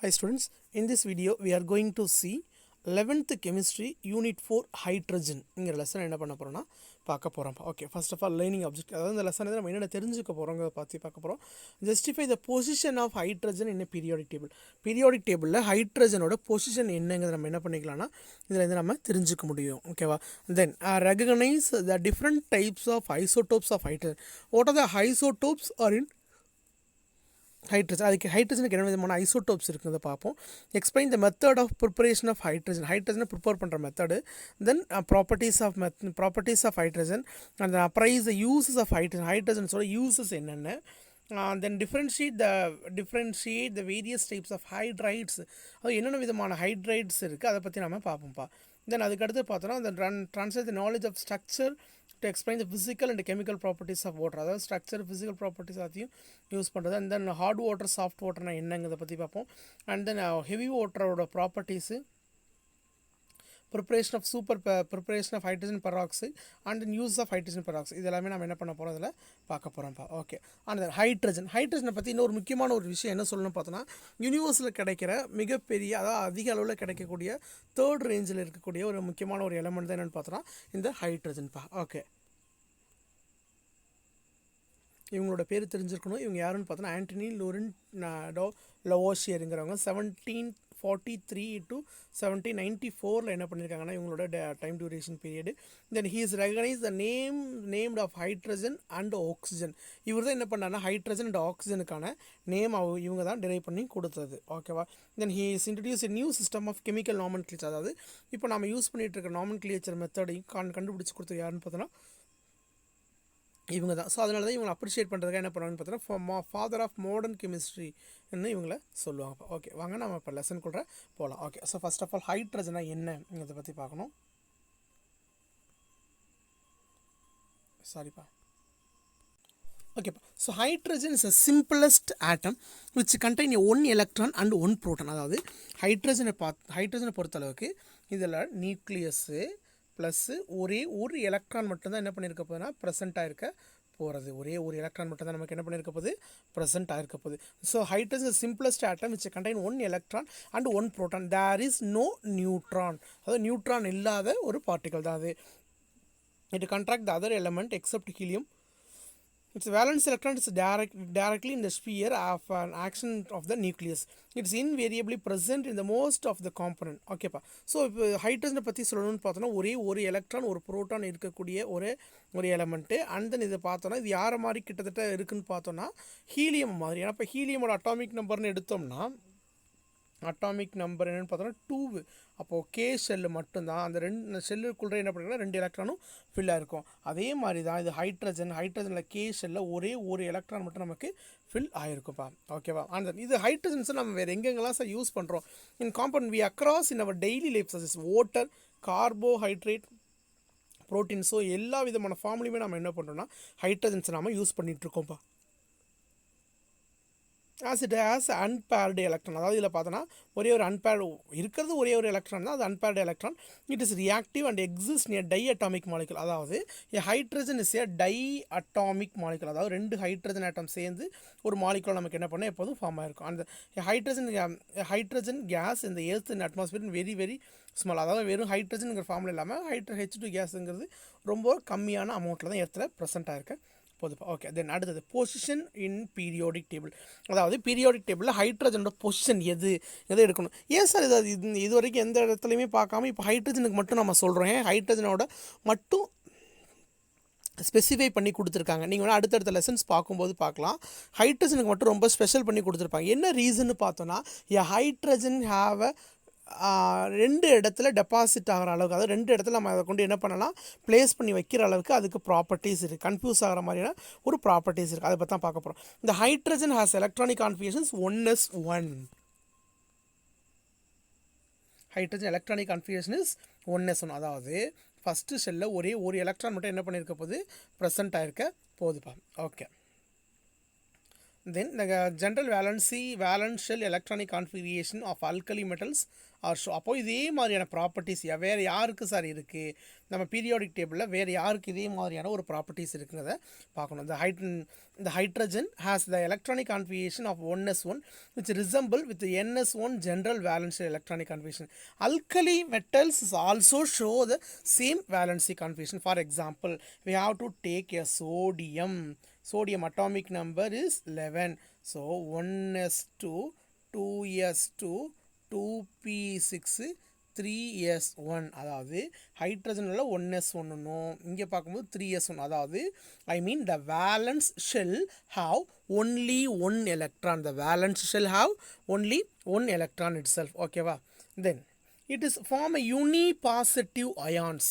Hi students, in this video we are going to see 11th chemistry unit 4 hydrogen இங்க lesson என்ன பண்ண போறோம்னா பார்க்க போறோம். Okay, first of all learning object, அதாவது இந்த லெசன் நம்ம என்ன தெரிஞ்சுக்க போறோம்ங்கறத பத்தி பார்க்க போறோம். Justify the position of hydrogen in a periodic table. Periodic டேபிள்ல ஹைட்ரஜனோட பொசிஷன் என்னங்கறத நம்ம என்ன பண்ணிக்கலாம்னா இதுல இருந்து நம்ம தெரிஞ்சுக்க முடியும். ஓகேவா? Then recognize the different types of isotopes of hydrogen. What are the isotopes are in hydrogen? அதுக்கு ஹைட்ரஜனுக்கு என்ன விதமான ஐசோடோப்ஸ் இருக்குறத பார்ப்போம். Explain the method of preparation of hydrogen, ஹைட்ரஜனை ப்ரிப்பேர் பண்ணுற method. Then properties of hydrogen and appraise the uses of hydrogen, ஹைட்ரஜன்ஸோட uses என்னென்ன. Then differentiate the various types of hydrides, அது என்னென்ன விதமான ஹைட்ரைட்ஸ் இருக்குது அதை பற்றி நம்ம பார்ப்போம்ப்பா. தென் அதுக்கடுத்து பார்த்தோன்னா அந்த translate the knowledge of structure to explain the physical and chemical properties of water, அதாவது ஸ்ட்ரக்சர் ஃபிசிக்கல் ப்ராப்பர்ட்டிஸ் அதையும் யூஸ் பண்ணுறது. And then hard water soft வாட்டர்னா என்னங்கிறத பற்றி பார்ப்போம். அண்ட் தென் ஹெவி வாட்டரோட properties, preparation of hydrogen peroxide and then use of hydrogen peroxide, இது எல்லாமே நம்ம என்ன பண்ண போகிறோம் இதில் பார்க்க போகிறோம்ப்பா. ஓகே, அண்ட் தென் ஹைட்ரஜனை பற்றி இன்னொரு முக்கியமான ஒரு விஷயம் என்ன சொல்லணும்னு பார்த்தோன்னா, யூனிவர்ஸில் கிடைக்கிற மிகப்பெரிய, அதாவது அதிக அளவில் கிடைக்கக்கூடிய தேர்ட் ரேஞ்சில் இருக்கக்கூடிய ஒரு முக்கியமான ஒரு எலமெண்ட் தான் என்னென்னு பார்த்தோன்னா இந்த ஹைட்ரஜன்ப்பா. ஓகே, இவங்களோட பேர் தெரிஞ்சிருக்கணும். இவங்க யாருன்னு பார்த்தோன்னா ஆண்டனி லவோஷியருங்கிறவங்க 1743 to 1794 என்ன பண்ணியிருக்காங்கன்னா இவங்களோட time duration period. Then he is recognise the named of hydrogen and oxygen. இவர் தான் என்ன பண்ணார்னா ஹைட்ரஜன் அண்ட் ஆக்சிஜனுக்கான நேம் இவங்க தான் டிரைவ் பண்ணி கொடுத்தது. ஓகேவா? Then he is introduce a new system of chemical nomenclature, அதாவது இப்போ நம்ம யூஸ் பண்ணிகிட்டு இருக்க நாமன்கிளேச்சர் மெத்தடையும் கண்டுபிடிச்சி கொடுத்தது யாருன்னு பார்த்தோன்னா இவங்க தான். ஸோ அதனால தான் இவங்களை அப்ரிஷியேட் பண்ணுறதுக்காக என்ன பண்ணுவாங்கன்னு பார்த்தோன்னா ஃபாதர் ஆஃப் மாடர்ன் கெமிஸ்ட்ரி என்ன இவங்கள சொல்லுவாங்க. ஓகே, வாங்க நம்ம இப்போ லெசன் கூட போகலாம். Okay, so first of all ஹைட்ரஜனா என்னங்கிறத பற்றி பார்க்கணும். சாரிப்பா. ஓகேப்பா, so hydrogen is a simplest atom which contain one electron and one proton. அதாவது ஹைட்ரஜனை பொறுத்தளவுக்கு இதில் நியூக்ளியஸு ப்ளஸ்ஸு ஒரே ஒரு எலக்ட்ரான் மட்டும்தான் என்ன பண்ணியிருக்க போகுதுன்னா ப்ரெசென்ட் ஆகிருக்க போகிறது. ஒரே ஒரு எலக்ட்ரான் மட்டும் தான் நமக்கு என்ன பண்ணியிருக்க போகுது, ப்ரெசென்ட் ஆகிருக்க போகுது. So hydrogen simplest atom which contain one electron and one proton. There is no neutron, அதாவது நியூட்ரான் இல்லாத ஒரு பார்ட்டிகல் தான் அது. It contract the other element except helium. Its valence electron is directly in the sphere of an action of the nucleus. It is invariably present in the most of the component. ஓகேப்பா, so இப்போ ஹைட்ரஜனை பற்றி சொல்லணும்னு பார்த்தோன்னா ஒரே ஒரு electron ஒரு proton இருக்கக்கூடிய ஒரு எலமெண்ட்டு. அண்ட் தென் இதை பார்த்தோன்னா இது யாரை மாதிரி கிட்டத்தட்ட இருக்குதுன்னு பார்த்தோன்னா ஹீலியம் மாதிரி. ஏன்னா இப்போ ஹீலியமோட அட்டாமிக் நம்பர்னு எடுத்தோம்னா அட்டாமிக் நம்பர் என்னென்னு பார்த்தோன்னா 2. அப்போது கே ஷெல்லு மட்டும்தான், அந்த ரெண்டு ஷெல்லுக்குள்ளே என்ன பண்ணுறீங்கன்னா 2 எலக்ட்ரானும் ஃபில்லாக இருக்கும். அதே மாதிரி தான் இது ஹைட்ரஜனில் கே ஷெல்லில் ஒரே ஒரு எலக்ட்ரான் மட்டும் நமக்கு ஃபில் ஆகிருக்குப்பா. ஓகேவா? அந்த இது ஹைட்ரஜன்ஸை நம்ம வேறு எங்கெங்கெல்லாம் சார் யூஸ் பண்ணுறோம் in compound we across in our daily life such water, carbohydrate, protein. So எல்லா விதமான ஃபார்ம்லையுமே நம்ம என்ன பண்ணுறோம்னா ஹைட்ரஜன்ஸை நம்ம யூஸ் பண்ணிகிட்ருக்கோம்ப்பா. As it has unpaired electron, அதாவது இதில் பார்த்தோன்னா ஒரே ஒரு ஒரே ஒரு எலக்ட்ரான் தான், அது unpaired electron. It is reactive and exist near diatomic molecule. அதாவது hydrogen is a diatomic molecule, அதாவது 2 ஹைட்ரஜன் ஆட்டம் சேர்ந்து ஒரு மாலிகுல் நமக்கு என்ன பண்ணால் எப்போதும் ஃபார்ம் ஆகிருக்கும். அந்த ஹைட்ரஜன் கேஸ் இந்த எர்த் இன் அட்மாஸ்பியர் வெரி வெரி ஸ்மால், அதாவது வெறும் ஹைட்ரஜனுங்கிற ஃபார்மில் இல்லாமல் H2 கேஸுங்கிறது ரொம்ப கம்மியான அமௌண்ட்டில் தான் எர்த்தில் ப்ரெசென்ட் ஆகிருக்கு போதுப்பா. ஓகே, தென் அடுத்தது பொசிஷன் இன் பீரியாடிக் டேபிள். அதாவது பீரியாடிக் டேபிளில் ஹைட்ரஜனோட பொசிஷன் எது எடுக்கணும். ஏன் சார் இது வரைக்கும் எந்த இடத்துலையுமே பார்க்காம இப்போ ஹைட்ரஜனுக்கு மட்டும் நம்ம சொல்கிறோம், ஹைட்ரஜனோட மட்டும் ஸ்பெசிஃபை பண்ணி கொடுத்துருக்காங்க. நீங்கள் வேணால் அடுத்தடுத்த லெசன்ஸ் பார்க்கும்போது பார்க்கலாம். ஹைட்ரஜனுக்கு மட்டும் ரொம்ப ஸ்பெஷல் பண்ணி கொடுத்துருப்பாங்க. என்ன ரீசன்னு பார்த்தோன்னா ஹைட்ரஜன் ஹாவ் அ 2 இடத்துல டெபாசிட் ஆகிற அளவுக்கு, அதாவது 2 இடத்துல நம்ம அதை கொண்டு என்ன பண்ணலாம் ப்ளேஸ் பண்ணி வைக்கிற அளவுக்கு அதுக்கு ப்ராப்பர்ட்டிஸ் இருக்குது. கன்ஃபியூஸ் ஆகிற மாதிரியான ஒரு ப்ராப்பர்ட்டிஸ் இருக்குது, அதை பற்றி தான் பார்க்க போகிறோம். இந்த hydrogen has electronic configurations 1s1. Hydrogen electronic configuration is 1s1, அதாவது ஃபஸ்ட்டு ஷெல்லில் ஒரே ஒரு எலக்ட்ரான் மட்டும் என்ன பண்ணியிருக்க போது ப்ரெசென்ட் ஆகிருக்க போதுப்பா. Okay, then general valence shell electronic configuration of alkali metals are show. அப்போ இதே மாதிரியான ப்ராப்பர்ட்டிஸ் வேறு யாருக்கு சார் இருக்குது நம்ம பீரியாடிக் டேபிளில், வேறு யாருக்கு இதே மாதிரியான ஒரு ப்ராப்பர்ட்டிஸ் இருக்குங்கிறத பார்க்கணும். இந்த the hydrogen has the electronic configuration of 1s1 which resemble with the ns1 general valency electronic configuration. Alkali metals also show the same valency configuration. For example, we have to take a sodium atomic number is 11, so 1s2 2s2 2p6 3s1, அதாவது ஹைட்ரஜனில் 1s1 இங்கே பார்க்கும்போது 3s1, அதாவது ஐ மீன் the valence shell have only one electron, the valence shell have only one electron itself. ஓகேவா? then it is form a unipositive ions,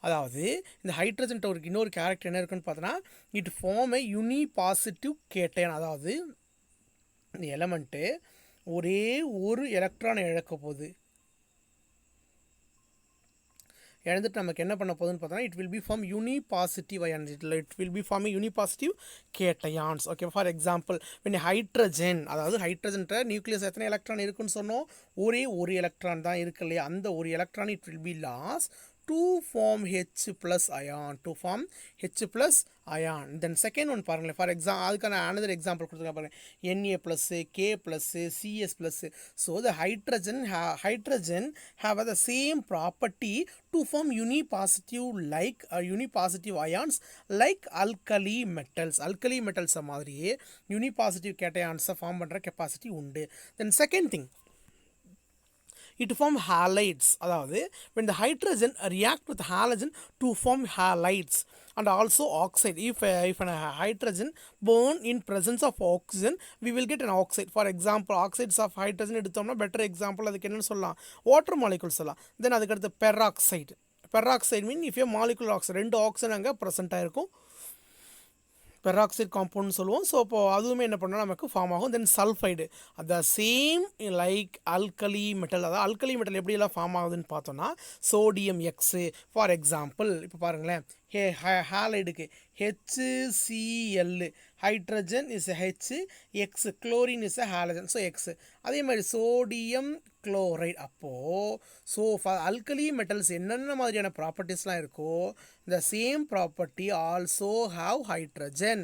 அதாவது இந்த hydrogen ஒரு இன்னொரு character என்ன இருக்குன்னு பார்த்தோன்னா it form a unipositive cation, அதாவது இந்த எலமெண்ட்டு ஒரே ஒரு எலக்ட்ரானை இழக்க போகுது. இழந்துட்டு நமக்கு என்ன பண்ண போகுதுன்னு பார்த்தோன்னா it will be form unipositive ions, it will be form unipositive cations. Okay, for example when hydrogen, அதாவது ஹைட்ரஜன்ற நியூக்ளியஸ் எத்தனை எலக்ட்ரான் இருக்குன்னு சொன்னோம், ஒரே ஒரு எலக்ட்ரான் தான் இருக்கு இல்லையா, அந்த ஒரு electron it will be loss to form H plus ion, to form H plus ion. Then second one பாருங்களேன், ஃபார் அதுக்கான another example கொடுத்துருக்கேன் பாருங்கள், Na plus K plus Cs plus. So the hydrogen have the same property to form unipositive ions like alkali metals மாதிரியே unipositive cations form பண்ணுற capacity உண்டு. Then second thing, it form halides, அதாவது when the hydrogen react with halogen to form halides and also oxide. If an hydrogen burn in presence of oxygen, we will get an oxide. For example, oxides of hydrogen எடுத்தோம்னா better example அதுக்கு என்னன்னு சொல்லலாம், water molecules சொல்லலாம். Then அதுக்கடுத்து peroxide mean if a molecular oxide, ரெண்டு oxygen அங்கே present ஆகிருக்கும், peroxide compound சொல்லுவோம். ஸோ அப்போது அதுவுமே என்ன பண்ணால் நமக்கு ஃபார்ம் ஆகும். Then sulphide, the same like alkali metal, அதாவது அல்கலி மெட்டல் எப்படியெல்லாம் ஃபார்ம் ஆகுதுன்னு பார்த்தோன்னா சோடியம் எக்ஸு. ஃபார் எக்ஸாம்பிள் இப்போ பாருங்களேன், ஹாலைடுக்கு HCl, hydrogen is H, X chlorine is halogen, so X. அதே மாதிரி சோடியம் குளோரைட். அப்போது ஸோ அல்கலி மெட்டல்ஸ் என்னென்ன மாதிரியான ப்ராப்பர்ட்டிஸ்லாம் இருக்கோ the same property also have hydrogen,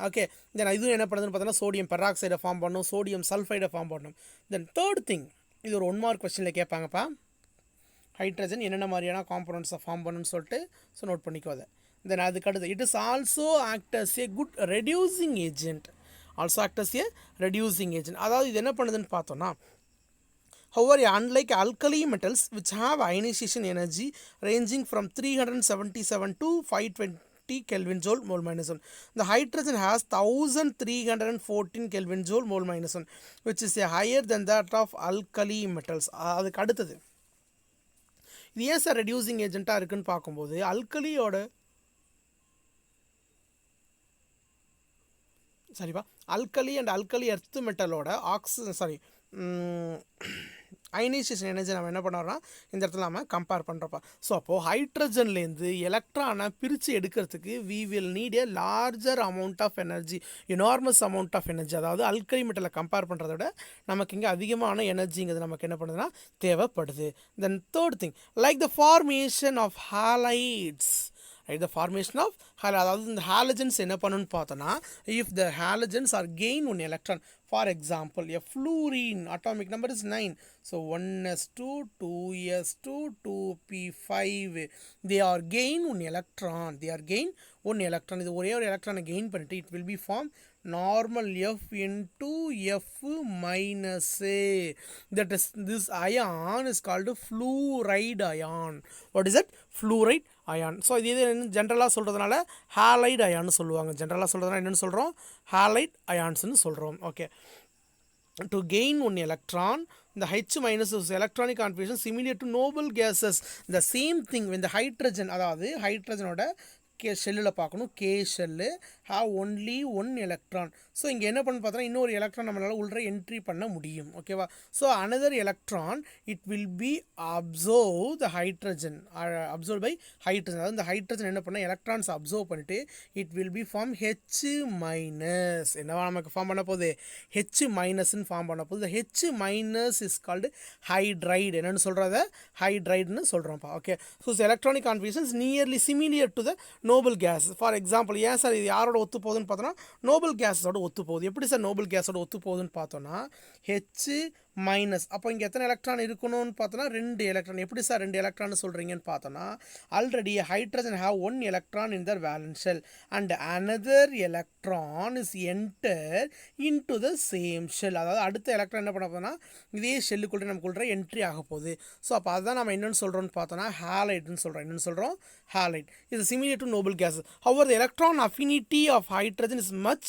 okay. then இதுவும் என்ன பண்ணுதுன்னு பார்த்தோன்னா சோடியம் பெராக்சைடை ஃபார்ம் பண்ணும், சோடியம் சல்ஃபைடை ஃபார்ம் பண்ணும். தென் தேர்ட் திங், இது ஒரு 1 மார்க் கொஸ்டினில் கேட்பாங்கப்பா, ஹைட்ரஜன் என்னென்ன மாதிரியான காம்பனண்ட்ஸை ஃபார்ம் பண்ணுன்னு சொல்லிட்டு, ஸோ நோட் பண்ணிக்கோ அதை. தென் அதுக்கு அடுத்து it is also act as a good reducing agent, அதாவது இது என்ன பண்ணுதுன்னு பார்த்தோன்னா, however, unlike alkali metals which have ionization energy ranging from 377 to 520 Kelvin joule mole minus 1, the hydrogen has 1314 Kelvin joule mole minus 1, which is higher than that of alkali metals. அதுக்கு அடுத்தது இது ஏன் sir reducing ஏஜென்ட்டாக இருக்குன்னு பார்க்கும்போது, alkali and alkali earth மெட்டலோட ionisation energy நம்ம என்ன பண்ணுறோம்னா இந்த இடத்துல நம்ம கம்பேர் பண்ணுறப்ப. ஸோ அப்போது ஹைட்ரஜன்லேருந்து எலக்ட்ரானை பிரித்து எடுக்கிறதுக்கு we will need a larger amount of energy, enormous amount of energy. அதாவது அல்கலி மெட்டலை கம்பேர் பண்ணுறத விட நமக்கு இங்கே அதிகமான எனர்ஜிங்கிறது நமக்கு என்ன பண்ணுதுன்னா தேவைப்படுது. Then third thing, like the formation of halides, right, the formation of அதாவது இந்த ஹாலஜன்ஸ் என்ன பண்ணுன்னு பார்த்தோன்னா, if the halogens are gain one electron, for example a fluorine atomic number is 9, so 1s2 2s2 2p5, they are gain one electron, இது ஒரே ஒரு எலக்ட்ரானை gain பண்ணிட்டு it will be form normal F into F minus A, that is this ion is called fluoride ion. What is it? Fluoride ion. So இது ஜென்ரலாக சொல்கிறதுனால allied அயான்னு சொல்லுவாங்க, ஜென்ரலாக சொல்கிறதுனால என்னென்னு சொல்கிறோம், ஹாலைட் அயான்ஸ்னு சொல்கிறோம். Okay, to gain one electron, the H minus is electronic configuration similar to noble gases. The same thing when the hydrogen, அதாவது ஹைட்ரஜனோட ஷெல்லில் பார்க்கணும், K shell have only one electron. So இங்கே என்ன பண்ணு பார்த்தோன்னா இன்னொரு எலக்ட்ரான் நம்மளால் உள்ள என்ட்ரி பண்ண முடியும். ஓகேவா? So another electron it will be absorb the hydrogen, absorb by hydrogen. அதாவது இந்த ஹைட்ரஜன் என்ன பண்ணால் எலக்ட்ரான்ஸ் அப்சர்வ் பண்ணிட்டு it will be form H minus. என்னவா நமக்கு ஃபார்ம் பண்ண போகுது? H மைனஸ்ன்னு ஃபார்ம் பண்ண போகுது. H minus is called hydride. என்னென்னு சொல்கிறத ஹைட்ரைடுன்னு சொல்கிறோம்ப்பா. Okay, so electronic configurations nearly similar to the noble gas for example ஏன் சார் இது யாரோட ஒத்து போகுதுன்னு பார்த்தோன்னா நோபல் கேஸோட ஒத்து போகுது. எப்படி சார் நோபல் கேஸோட ஒத்து போகுதுன்னு பார்த்தோன்னா ஹெச் மைனஸ், அப்போ இங்கே எத்தனை எலக்ட்ரான் இருக்கணும்னு பார்த்தோன்னா 2 எலக்ட்ரான். எப்படி சார் 2 எலக்ட்ரான் சொல்கிறீங்கன்னு பார்த்தோன்னா already hydrogen have 1 electron in their valence shell and another electron is enter into the same shell. அதாவது அடுத்த எலக்ட்ரான் என்ன பண்ண போதுன்னா இதே ஷெல்லுக்குள்ளே நமக்குள்ள என்ட்ரி ஆக போகுது. ஸோ அப்போ அதுதான் நம்ம என்னென்னு சொல்கிறோம்னு பார்த்தோன்னா ஹாலைட்னு சொல்கிறோம். என்னென்னு சொல்கிறோம்? halide is similar to noble gases. However, the electron affinity of hydrogen is much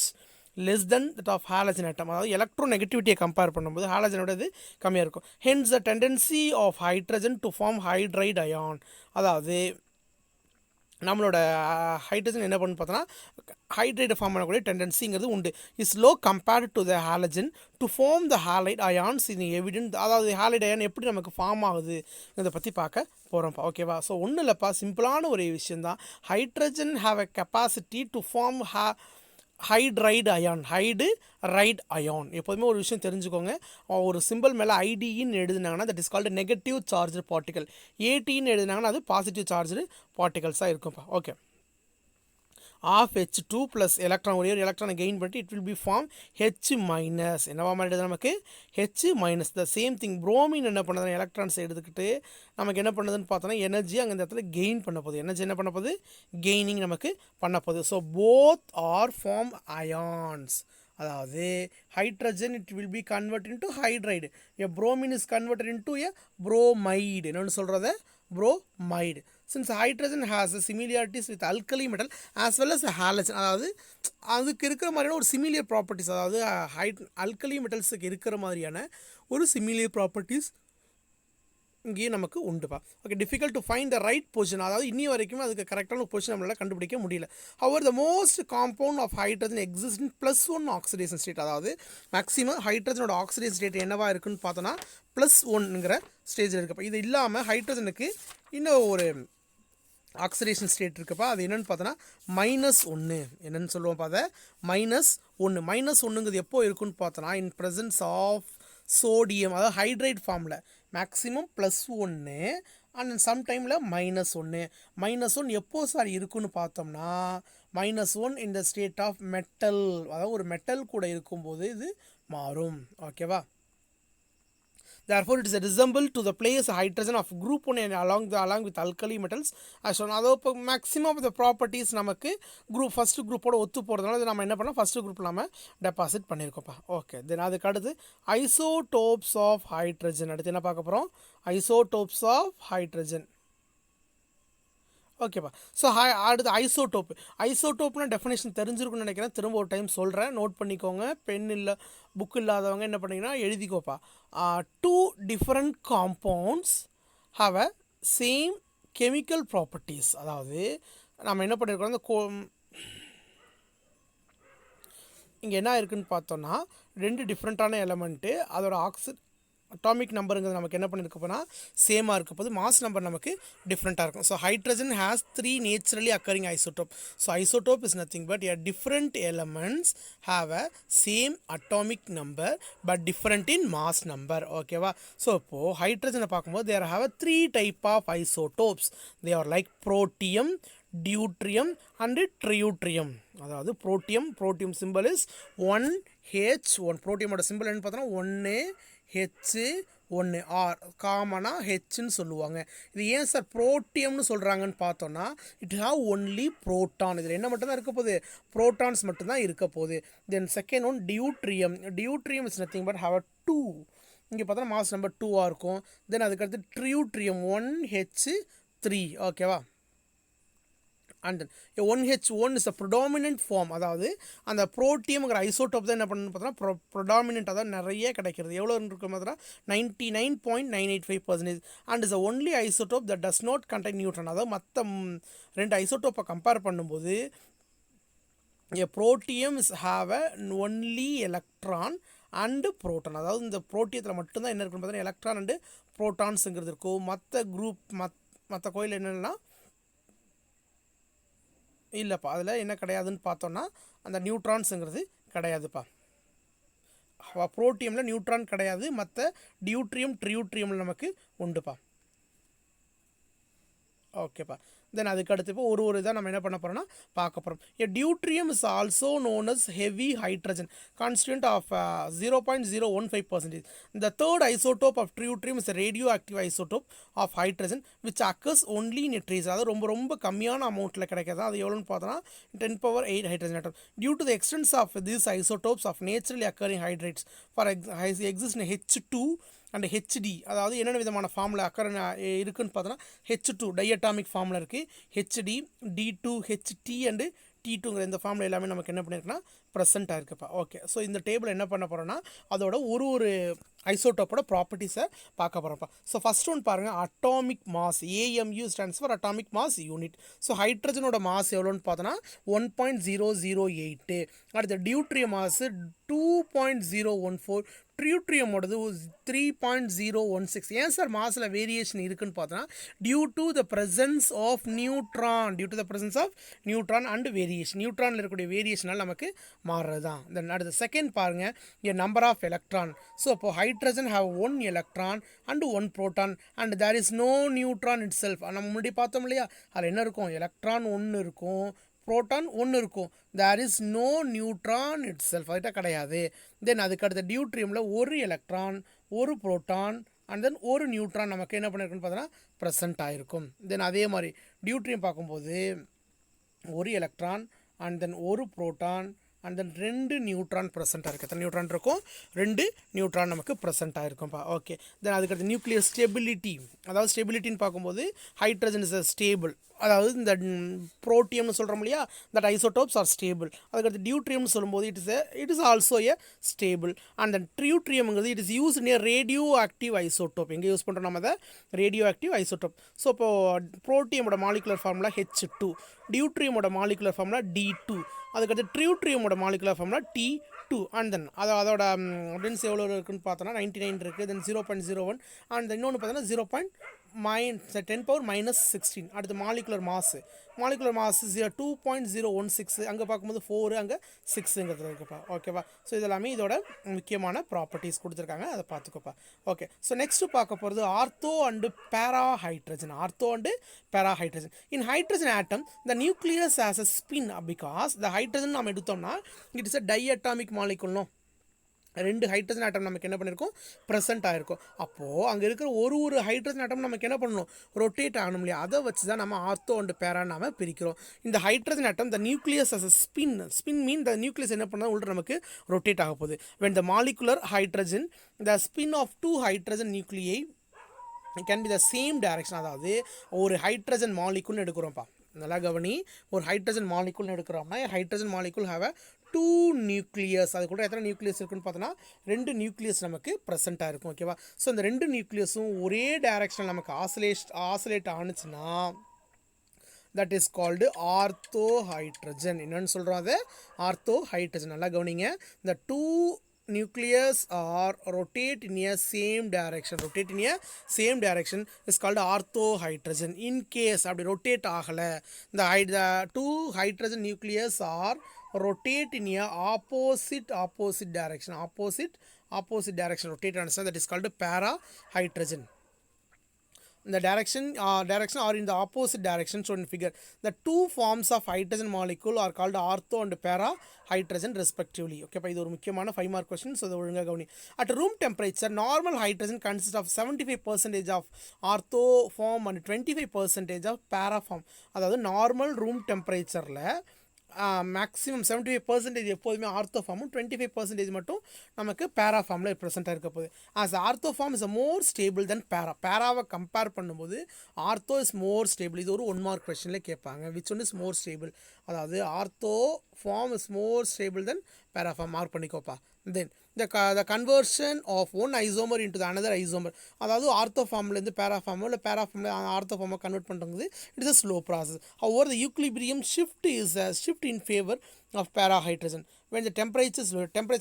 less than that of halogen atom. அதாவது எலக்ட்ரோநெகட்டிவிட்டியை கம்பேர் பண்ணும்போது ஹாலஜனோட இது கம்மியாக இருக்கும். Hence the tendency of hydrogen to form hydride ion. அதாவது நம்மளோட ஹைட்ரஜன் என்ன பண்ணு பார்த்தோன்னா ஹைட்ரேட் ஃபார்ம் பண்ணக்கூடிய டெண்டன்சிங்கிறது உண்டு. Is low compared to the halogen to form the halide ions இது எவிடென்ட். அதாவது ஹாலைட் அயான் எப்படி நமக்கு ஃபார்ம் ஆகுது இதை பற்றி பார்க்க போகிறோம்ப்பா. ஓகேவா? ஸோ ஒன்றும் இல்லைப்பா, சிம்பிளான ஒரு விஷயந்தான். Hydrogen have a capacity to form hydride ion. Right ion எப்போதுமே ஒரு விஷயம் தெரிஞ்சுக்கோங்க. ஒரு சிம்பிள் மேலே ஐடின்னு எழுதுனாங்கன்னா that is called negative charge particle. ஏடின்னு எழுதுனாங்கன்னா அது பாசிட்டிவ் சார்ஜ் பார்ட்டிகல்ஸாக இருக்கும்ப்பா. Okay, of H2 plus electron ஒரே ஒரு எலக்ட்ரானை கெயின் பண்ணிட்டு it will be form H minus. என்னவா மாறிடுது நமக்கு? H minus. The same thing bromine என்ன பண்ணுது? எலக்ட்ரான்ஸ் எடுத்துக்கிட்டு நமக்கு என்ன பண்ணுதுன்னு பார்த்தோன்னா எனர்ஜி அங்கே இந்த இடத்துல கெயின் பண்ண போகுது. எனர்ஜி என்ன பண்ண போகுது? கெய்னிங் நமக்கு பண்ண போகுது. So both are form ions. அதாவது hydrogen it will be convert into hydride. A bromine is converted into a bromide. என்னென்னு சொல்கிறத? bromide. Since hydrogen has a similarities with alkali metal as well as a halogen, அதாவது அதுக்கு இருக்கிற மாதிரியான ஒரு similar properties, அதாவது alkali மெட்டல்ஸுக்கு இருக்கிற மாதிரியான ஒரு சிமிலியர் ப்ராப்பர்ட்டிஸ் இங்கேயே நமக்கு உண்டுப்பா. Okay, difficult to find the right position, அதாவது இன்னி வரைக்கும் அதுக்கு கரெக்டான பொசிஷன் நம்மளால் கண்டுபிடிக்க முடியல. However the most compound of hydrogen exist in +1 oxidation state, அதாவது மேக்ஸிமம் ஹைட்ரஜனோட ஆக்சிடேஷன் ஸ்டேட் என்னவா இருக்குன்னு பார்த்தோன்னா +1ங்கிற ஸ்டேஜில் இருக்கப்பா. இது இல்லாமல் ஹைட்ரஜனுக்கு இன்னும் ஒரு ஆக்சிடேஷன் ஸ்டேட் இருக்குப்பா. அது என்னென்னு பார்த்தோன்னா -1. என்னென்னு சொல்லுவோம் அதை? -1. -1ங்கிறது எப்போ இருக்குன்னு பார்த்தோன்னா இன் ப்ரெசன்ஸ் ஆஃப் சோடியம், அதாவது ஹைட்ரைட் ஃபார்மில் மேக்ஸிமம் +1 அண்ட் சம்டைமில் -1. -1 எப்போ சார் இருக்குன்னு பார்த்தோம்னா -1 இந்த ஸ்டேட் ஆஃப் மெட்டல், அதாவது ஒரு மெட்டல் கூட இருக்கும்போது இது மாறும். ஓகேவா? Therefore, it is resemble to the place hydrogen of group 1 and along with alkali metals as shown. அதாவது maximum of the properties நமக்கு குரூப் ஃபர்ஸ்ட் குரூப்போட ஒத்து போகிறதுனால நம்ம என்ன பண்ணோம், ஃபர்ஸ்ட் குரூப் நம்ம டெபாசிட் பண்ணியிருக்கோம்ப்பா. ஓகே, தென் அதுக்கு அடுத்து ஐசோடோப்ஸ் ஆஃப் ஹைட்ரஜன். அடுத்து என்ன பார்க்க போகிறோம்? Isotopes of hydrogen. ஓகேப்பா. ஸோ அடுத்து ஐசோடோப்னா டெஃபினேஷன் தெரிஞ்சிருக்குன்னு நினைக்கிறேன். திரும்ப ஒரு டைம் சொல்கிறேன், நோட் பண்ணிக்கோங்க. பென் இல்லை புக் இல்லாதவங்க என்ன பண்ணிங்கன்னா எழுதிக்கோப்பா. 2 different compounds have a same chemical properties. அதாவது நம்ம என்ன பண்ணியிருக்கோம், இந்த இங்கே என்ன இருக்குதுன்னு பார்த்தோன்னா 2 டிஃப்ரெண்ட்டான எலமெண்ட்டு, அதோட அட்டாமிக் நம்பருங்கிறது நமக்கு என்ன பண்ணியிருக்க போனால் சேமாக இருக்க போது, மாஸ் நம்பர் நமக்கு டிஃப்ரெண்ட்டாக இருக்கும். So hydrogen has 3 naturally occurring isotope. So isotope is nothing but a different elements have a same atomic number but different in mass number. ஓகேவா? ஸோ இப்போது ஹைட்ரஜனை பார்க்கும்போது there have 3 type of isotopes. They are like protium, deuterium and tritium. அதாவது protium symbol is 1H1. புரோட்டியமோட symbol என்னன்னு பார்த்தோன்னா 1H1 R காமனாக ஹெச்ன்னு சொல்லுவாங்க. இது ஏன் சார் புரோட்டியம்னு சொல்கிறாங்கன்னு பார்த்தோன்னா இட் ஹாவ் ஒன்லி புரோட்டான். இதில் என்ன மட்டும்தான் இருக்க போகுது? புரோட்டான்ஸ் மட்டும்தான் இருக்க போகுது. Then second one deuterium is nothing but have 2. இங்கே பார்த்தோன்னா மாஸ் நம்பர் 2ஆக இருக்கும். தென் அதுக்கடுத்து ட்ரியூட்ரியம் 1H3. ஓகேவா? And then 1H1 is a predominant form, அதாவது அந்த புரோட்டியம்ங்கிற ஐசோடோப் தான் என்ன பண்ணணும்னு பார்த்தோன்னா ப்ரொடாமினன்ட், அதாவது நிறைய கிடைக்கிறது. எவ்வளோ இருக்கும் பார்த்தோன்னா 99.985% and is only isotope that does not contain neutron. அதாவது மற்ற 2 ஐசோடோப்பை கம்பேர் பண்ணும்போது protium is have a only electron and proton. அதாவது இந்த புரோட்டியத்தில் மட்டும்தான் என்ன இருக்குன்னு பார்த்தோன்னா எலக்ட்ரான் அண்டு புரோட்டான்ஸுங்கிறது இருக்கும். மற்ற கோயில் என்னென்னா இல்லைப்பா, அதில் என்ன கிடையாதுன்னு பார்த்தோன்னா அந்த நியூட்ரான்ஸுங்கிறது கிடையாதுப்பா. புரோட்டியமில் நியூட்ரான் கிடையாது, மற்ற டியூட்ரியம் ட்ரியூட்ரியமில் நமக்கு உண்டுப்பா. ஓகேப்பா. தென் அதுக்கு அடுத்து இப்போ ஒரு இதாக நம்ம என்ன பண்ண போகிறோம்னா பார்க்க போகிறோம். A deuterium is also known as heavy hydrogen constituent of 0.015%. The third isotope of deuterium is a radioactive isotope of hydrogen which occurs only in a trace. அதாவது ரொம்ப ரொம்ப கம்மியான அமௌண்ட்டில் கிடைக்கிறது. அது எவ்வளோன்னு பார்த்தோன்னா 10⁻8 hydrogen atom. Due to the extent of these isotopes of naturally occurring hydrates for exist in H2 and HD, அதாவது என்னென்ன விதமான ஃபார்மில் இருக்குதுன்னு பார்த்தோன்னா H2 டைஅட்டாமிக் ஃபார்மில் இருக்குது, ஹெச்டி, D2, ஹெச்டி அண்டு T2ங்கிற இந்த ஃபார்மில் எல்லாமே நமக்கு என்ன பண்ணியிருக்குன்னா ப்ரெசென்ட் ஆகிருக்குப்பா. ஓகே, ஸோ இந்த டேபிள் என்ன பண்ண போகிறோன்னா அதோட ஒரு ஐசோட்டோப்போட ப்ராப்பர்ட்டிஸை பார்க்க போகிறோம்ப்பா. ஸோ ஃபஸ்ட் ஒன் பாருங்கள், atomic mass. AMU stands for atomic mass unit. So ஹைட்ரஜனோட மாஸ் எவ்வளோன்னு பார்த்தோன்னா 1.008. அடுத்து டியூட்ரியம் மாசு 2.014. ட்ரியூட்ரியமோடது 3.016. ஏன் சார் மாசில் வேரியேஷன் இருக்குன்னு பார்த்தோன்னா due to the presence of neutron and variation. நியூட்ரானில் இருக்கக்கூடிய வேரியேஷனால் நமக்கு மாறுறது தான். தென் அடுத்த செகண்ட் பாருங்கள், a number of electron. So அப்போ hydrogen have 1 electron and 1 proton and there is no neutron itself. நம்ம முன்னாடி பார்த்தோம் இல்லையா, அதில் என்ன இருக்கும், எலக்ட்ரான் 1 இருக்கும், ப்ரோட்டான் 1 இருக்கும். There is no neutron itself, அதுகிட்ட கிடையாது. தென் அதுக்கு அடுத்த டியூட்ரியமில் 1 electron 1 proton and then 1 neutron நமக்கு என்ன பண்ணியிருக்குன்னு பார்த்தோன்னா ப்ரெசென்ட் ஆகிருக்கும். தென் அதே மாதிரி டியூட்ரியம் பார்க்கும்போது 1 electron and then 1 proton and then 2 neutron present ஆகிருக்கு. எத்தனை நியூட்ரான் இருக்கும், 2 நியூட்ரான் நமக்கு ப்ரெசென்ட் ஆகிருக்கும்ப்பா. ஓகே, தென் அதுக்கடுத்து நியூக்ளியர் ஸ்டெபிலிட்டி. அதாவது ஸ்டெபிலிட்டின்னு பார்க்கும்போது ஹைட்ரஜன் இஸ் ஸ்டேபிள், அதாவது இந்த புரோட்டியம்னு சொல்கிறோம் இல்லையா, தட் ஐசோடோப்ஸ் ஆர் ஸ்டேபிள். அதுக்கடுத்து டியூட்ரியம்னு சொல்லும்போது it is also a stable. And then ட்ரியூட்ரியம்ங்கிறது it is use in a radioactive isotope. எங்கே யூஸ் பண்ணுறோம் நம்ம அதை, ரேடியோ ஆக்டிவ் ஐசோடோப். ஸோ இப்போது புரோட்டியமோட மாலிகுலர் ஃபார்முலா H2, டியூட்ரியமோட மாலிகுலர் ஃபார்முலா D2, அதுக்கடுத்து ட்ரியூட்ரியமோட molecular formula T2. And then அதோட டென்ஸ் எவ்வளோ இருக்குன்னு பார்த்தோன்னா 99 இருக்குது. தென் 0.01 அண்ட் இன்னொன்று பார்த்தோன்னா 10⁻⁻16. அடுத்து மாலிகுலர் மாஸ் 2.016. அங்கே பார்க்கும்போது 4, அங்கே 6ங்கிறது இருக்குப்பா. ஓகேவா, ஸோ இதெல்லாமே இதோட முக்கியமான ப்ராப்பர்ட்டிஸ் கொடுத்துருக்காங்க, அதை பார்த்துக்கோப்பா. ஓகே, ஸோ நெக்ஸ்ட்டு பார்க்க போகிறது ortho and parahydrogen. In hydrogen atom the nucleus as a spin because the hydrogen நம்ம எடுத்தோம்னா இட் இஸ் அ டைஅட்டாமிக் மாலிகுல்னோ, 2 ஹைட்ரஜன் ஆட்டம் நமக்கு என்ன பண்ணியிருக்கோம், ப்ரெசென்ட் ஆகிருக்கும். அப்போது அங்கே இருக்கிற ஒரு ஹைட்ரஜன் ஆட்டம் நமக்கு என்ன பண்ணணும், ரொட்டேட் ஆகணும் இல்லையா, அதை வச்சு தான் நம்ம ஆர்த்தோ அண்ட் பேரா நம்ம பிரிக்கிறோம். இந்த hydrogen atom the nucleus as a spin mean the nucleus என்ன பண்ணால் உள்ள நமக்கு ரொட்டேட் ஆக போகுது. when the molecular hydrogen the spin of 2 hydrogen nuclei can be the same direction. அதாவது ஒரு ஹைட்ரஜன் மாலிகுல்னு எடுக்கிறோம்ப்பா, நல்லா கவனி, ஒரு ஹைட்ரஜன் மாலிகுல்னு எடுக்கிறோம்னா ஹைட்ரஜன் மாலிகுல் ஹாவ் 2 நியூக்ளியஸ். அது கூட எத்தனை நியூக்ளியஸ் இருக்குன்னு பார்த்தோன்னா 2 நியூக்ளியஸ் நமக்கு ப்ரெசென்ட்டாக இருக்கும். ஓகேவா, ஸோ இந்த 2 நியூக்ளியஸும் ஒரே டைரக்ஷனில் நமக்கு ஆசிலேட் ஆணுச்சுன்னா that is called ortho hydrogen. என்னென்னு சொல்கிறோம், அது ஆர்த்தோ ஹைட்ரஜன். நல்லா கவனிங்க, இந்த 2 nucleus are rotate in a same direction is called orthohydrogen. In case அப்படி rotate ஆகலை, the 2 hydrogen nucleus are rotate in a opposite direction rotate ஆனிச்சுன்னா that is called parahydrogen. The direction or in the opposite direction shown in figure. The 2 forms of hydrogen molecule are called ortho and para hydrogen respectively. Okay, இது ஒரு முக்கியமான 5 mark question. So இதை ஒழுங்காக கவனி. At room temperature normal hydrogen consists of 75% of ortho form and 25% of para form. அதாவது normal room டெம்பரேச்சரில் maximum 75% எப்போதுமே ortho ஃபார்மும் 25% மட்டும் நமக்கு பேரா ஃபார்மில் ப்ரெசென்ட்டாக இருக்க போகுது. As ortho form is more stable than பேராவை கம்பேர் பண்ணும்போது ஆர்த்தோ இஸ் மோர் ஸ்டேபிள். இது ஒரு 1 mark கொஸ்டினில் கேட்பாங்க, which one is more stable. அதாவது ortho form is more stable than para form, mark பண்ணிக்கோப்பா. Then the conversion of one isomer into the another isomer, அதாவது ortho ஃபார்ம்லேருந்து பேரா ஃபார்மோ இல்லை பேரா ஃபார்மில் ஆர்த்தோ ஃபார்மோ கன்வெர்ட் பண்ணுறது it is a slow process. However, the equilibrium shift is a shift in favor of parahydrogen when the temperature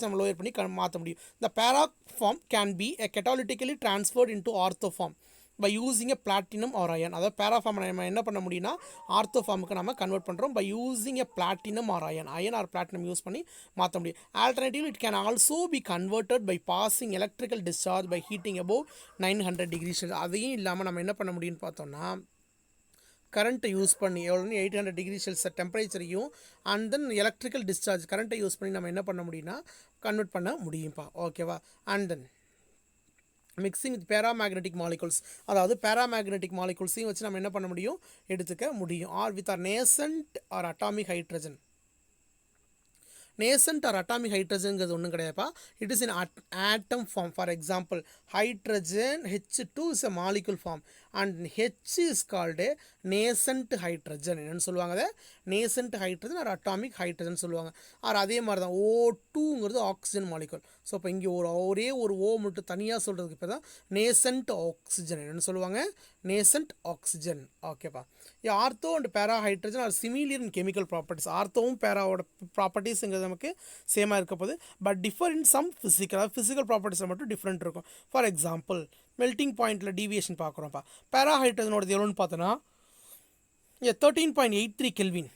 நம்ம lower பண்ணி மாற்ற முடியும். The para form can be catalytically transferred into ortho form by using a platinum or iron. அதாவது பேரா form நம்ம என்ன பண்ண முடியும்னா ஆர்த்தோ ஃபார்முக்கு நம்ம கன்வெர்ட் பண்ணுறோம் by using a platinum or iron or platinum use பண்ணி மாற்ற முடியும். Alternatively, it can also be converted by passing electrical discharge by heating above 900 degrees Celsius. அதையும் இல்லாமல் நம்ம என்ன பண்ண முடியும்னு பார்த்தோம்னா கரண்ட்டை யூஸ் பண்ணி எவ்வளோன்னு 800 டிகிரி செல்சியஸ் டெம்பரேச்சரையும் அண்ட் தென் எலக்ட்ரிக்கல் டிஸ்சார்ஜ் கரண்ட்டை யூஸ் பண்ணி நம்ம என்ன பண்ண முடியும்னா கன்வெர்ட் பண்ண முடியும்ப்பா. ஓகேவா? And then mixing with paramagnetic molecules, அதாவது பேராமேக்னெட்டிக் மாலிகூல்ஸையும் வச்சு நம்ம என்ன பண்ண முடியும், எடுத்துக்க முடியும். Or with or nascent or atomic hydrogen. Nascent or atomic ஹைட்ரஜன்ங்கிறது ஒன்றும் கிடையாதுப்பா. It is in atom form. For example hydrogen H2 is a molecule form and H is called nascent hydrogen. என்னென்னு சொல்லுவாங்க, அதை nascent hydrogen or atomic hydrogen சொல்லுவாங்க. Or அதே மாதிரி தான் O2ங்கிறது ஆக்சிஜன் மாலிகுல். ஸோ இப்போ இங்கே ஒரே ஒரு ஓ மட்டும் தனியாக சொல்கிறதுக்கு இப்போ தான் நேசன்ட் ஆக்சிஜன். என்னென்னு சொல்லுவாங்க, நேசன்ட் ஆக்சிஜன். ஓகேப்பா. Ortho and para hydrogen are similar in chemical properties. ஆர்த்தோவும் பேராவோட ப்ராப்பர்ட்டிஸ்ங்கிறது நமக்கு சேமாக இருக்க போது, but differ in some physical ப்ராப்பர்ட்டிஸில் மட்டும் டிஃப்ரெண்ட் இருக்கும். ஃபார் எக்ஸாம்பிள் மெல்ட்டிங் பாயிண்டில் டீவியேஷன் பார்க்குறோம்ப்பா. பேரா ஹைட்ரஜனோடது எவ்வளோன்னு பார்த்தோன்னா 13.83 கெல்வின்.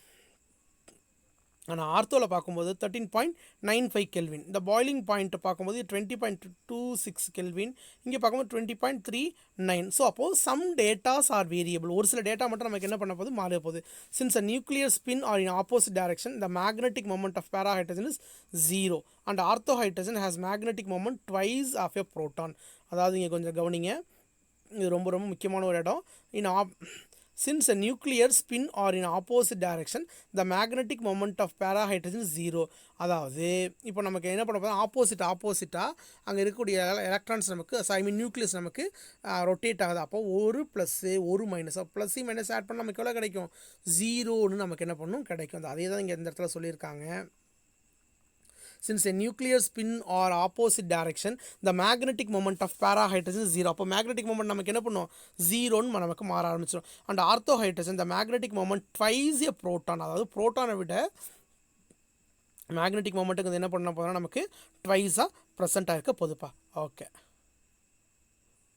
ஆனால் ஆர்த்தோவில் பார்க்கும்போது 13.95 கெல்வின். இந்த பாய்லிங் பாயிண்ட்டை பார்க்கும்போது 20.26 கெல்வின். இங்கே பார்க்கும்போது 20.39. ஸோ அப்போது சம் டேட்டாஸ் ஆர் வேரியபிள். ஒரு சில டேட்டா மட்டும் நமக்கு என்ன பண்ண போது, மாற போகுது. Since a nuclear spin are in opposite direction the magnetic moment of para hydrogen is 0 and ortho hydrogen has magnetic moment twice of a proton. அதாவது இங்கே கொஞ்சம் கவனிங்க, இது ரொம்ப ரொம்ப முக்கியமான ஒரு இடம். Since a nuclear spin or in opposite direction, the magnetic moment of para-hydrogen is 0. அதாவது இப்போ நமக்கு என்ன பண்ண போகிறோம், ஆப்போசிட்டாக அங்கே இருக்கக்கூடிய எலக்ட்ரான்ஸ் நமக்கு நியூக்ளியஸ் நமக்கு ரொட்டேட் ஆகுது. அப்போ ஒரு ப்ளஸ்ஸு ஒரு மைனஸ், ப்ளஸ் மைனஸ் ஆட் பண்ணால் நமக்கு எவ்வளோ கிடைக்கும், 0ன்னு நமக்கு என்ன பண்ணணும் கிடைக்கும். அதே தான் இங்கே இந்த இடத்துல சொல்லியிருக்காங்க. Since a nuclear spin or opposite direction, the magnetic moment of para-hydrogen is 0. அப்போ மேக்னெட்டிக் மொமெண்ட் நமக்கு என்ன பண்ணும், 0ன்னு நமக்கு மாற ஆரம்பிச்சிடும். And ortho hydrogen the magnetic moment twice a proton. அதாவது ப்ரோட்டானை விட மேக்னெட்டிக் மொமெண்ட்டுக்கு என்ன பண்ண போதுன்னா நமக்கு ட்வைஸாக ப்ரெசென்ட்டாக இருக்க போதுப்பா.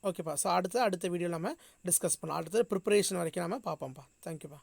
ஓகேப்பா. ஸோ அடுத்த வீடியோவில் நம்ம டிஸ்கஸ் பண்ணலாம். அடுத்த ப்ரிப்பரேஷன் வரைக்கும் நம்ம பார்ப்போம்ப்பா. தேங்க்யூப்பா.